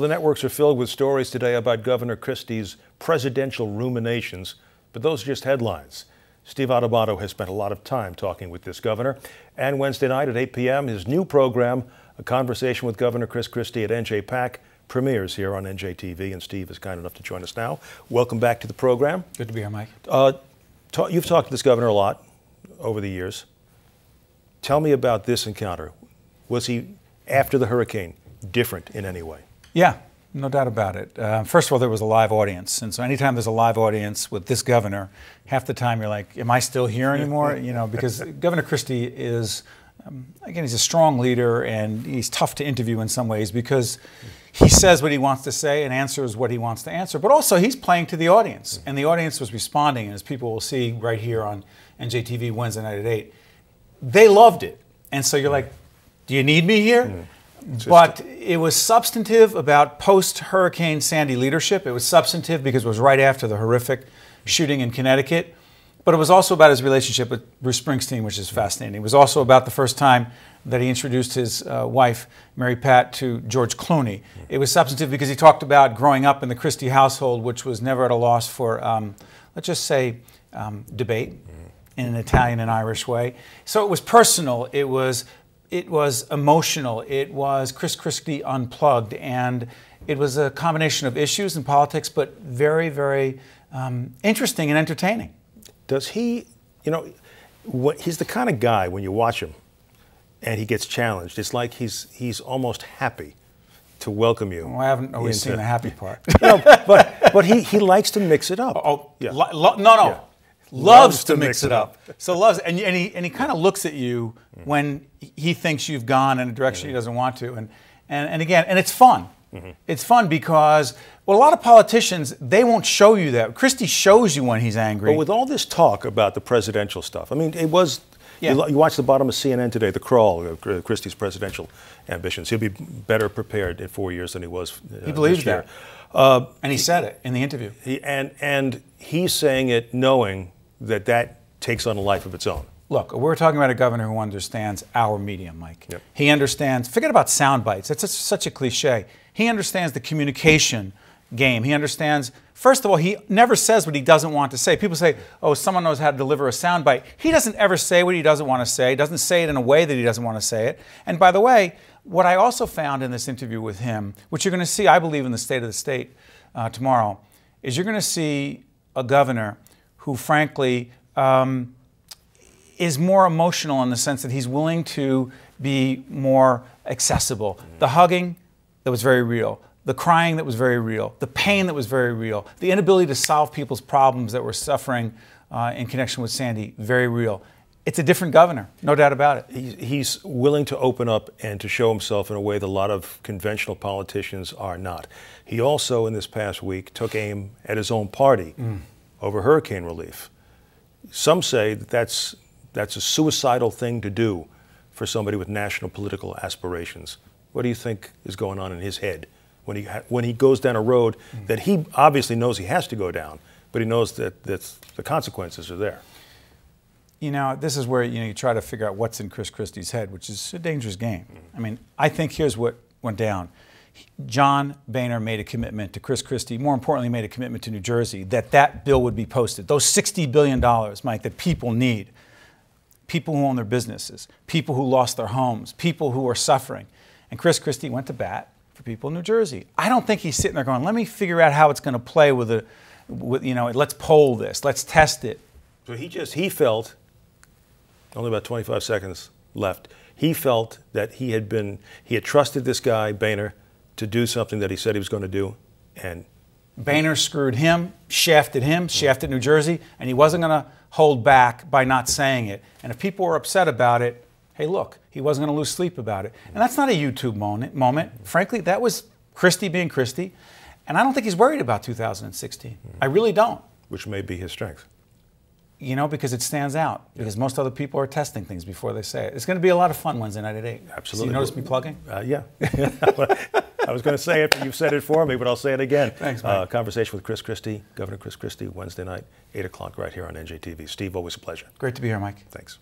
the networks are filled with stories today about Governor Christie's presidential ruminations, but those are just headlines. Steve Adubato has spent a lot of time talking with this governor, and Wednesday night at 8 p.m., his new program, A Conversation with Governor Chris Christie at NJPAC, premieres here on NJTV, and Steve is kind enough to join us now. Welcome back to the program. Good to be here, Mike. You've talked to this governor a lot over the years. Tell me about this encounter. Was he, after the hurricane, different in any way? Yeah, no doubt about it. First of all, there was a live audience, and so anytime there's a live audience with this governor, half the time you're like, am I still here anymore? You know, because Governor Christie is, again, he's a strong leader, and he's tough to interview in some ways because he says what he wants to say and answers what he wants to answer, but also he's playing to the audience, and the audience was responding, as people will see right here on NJTV Wednesday night at 8. They loved it, and so you're like, do you need me here? But it was substantive about post-Hurricane Sandy leadership. It was substantive because it was right after the horrific shooting in Connecticut. But it was also about his relationship with Bruce Springsteen, which is fascinating. It was also about the first time that he introduced his wife, Mary Pat, to George Clooney. It was substantive because he talked about growing up in the Christie household, which was never at a loss for, let's just say, debate in an Italian and Irish way. So it was personal. It was emotional. It was Chris Christie unplugged, and it was a combination of issues and politics, but very, very interesting and entertaining. Does he, you know, he's the kind of guy, when you watch him and he gets challenged, it's like he's almost happy to welcome you. Well, I haven't always seen the happy part. No, but he likes to mix it up. Yeah. No. Yeah. Loves to mix it up. So loves, and he kind of looks at you when he thinks you've gone in a direction he doesn't want to, and again, and it's fun. It's fun because, well, a lot of politicians, they won't show you that. Christie shows you when he's angry. But with all this talk about the presidential stuff, I mean, it was, you watch the bottom of CNN today, the crawl of Christie's presidential ambitions. He'll be better prepared in 4 years than he was He believes that. And he said it in the interview. And he's saying it knowing that takes on a life of its own. Look, we're talking about a governor who understands our medium, Mike. Yep. He understands, forget about sound bites, that's such a cliche. He understands the communication game. He understands, first of all, he never says what he doesn't want to say. People say, oh, someone knows how to deliver a sound bite. He doesn't ever say what he doesn't want to say. He doesn't say it in a way that he doesn't want to say it. And by the way, what I also found in this interview with him, which you're going to see, I believe, in the State of the State tomorrow, is you're going to see a governor who, frankly, is more emotional in the sense that he's willing to be more accessible. The hugging, that was very real. The crying, that was very real. The pain, that was very real. The inability to solve people's problems that were suffering in connection with Sandy, very real. It's a different governor, no doubt about it. He's willing to open up and to show himself in a way that a lot of conventional politicians are not. He also, in this past week, took aim at his own party over hurricane relief. Some say that that's a suicidal thing to do for somebody with national political aspirations. What do you think is going on in his head when he goes down a road that he obviously knows he has to go down, but he knows that the consequences are there? You know, this is where you try to figure out what's in Chris Christie's head, which is a dangerous game. I mean, I think here's what went down. John Boehner made a commitment to Chris Christie, more importantly made a commitment to New Jersey, that bill would be posted. Those $60 billion, Mike, that people need. People who own their businesses, people who lost their homes, people who are suffering. And Chris Christie went to bat for people in New Jersey. I don't think he's sitting there going, let me figure out how it's going to play let's poll this, let's test it. So he felt, only about 25 seconds left, he felt that he had trusted this guy, Boehner, to do something that he said he was going to do, and Boehner screwed him, shafted New Jersey, and he wasn't going to hold back by not saying it. And if people were upset about it, hey, look, he wasn't going to lose sleep about it. And that's not a YouTube moment. Frankly, that was Christie being Christie. And I don't think he's worried about 2016. I really don't. Which may be his strength. You know, because it stands out. Because most other people are testing things before they say it. It's going to be a lot of fun Wednesday night at 8. Absolutely. So you notice me plugging? Yeah. I was going to say it, but you've said it for me, but I'll say it again. Thanks, Mike. Conversation with Chris Christie, Governor Chris Christie, Wednesday night, 8 o'clock right here on NJTV. Steve, always a pleasure. Great to be here, Mike. Thanks.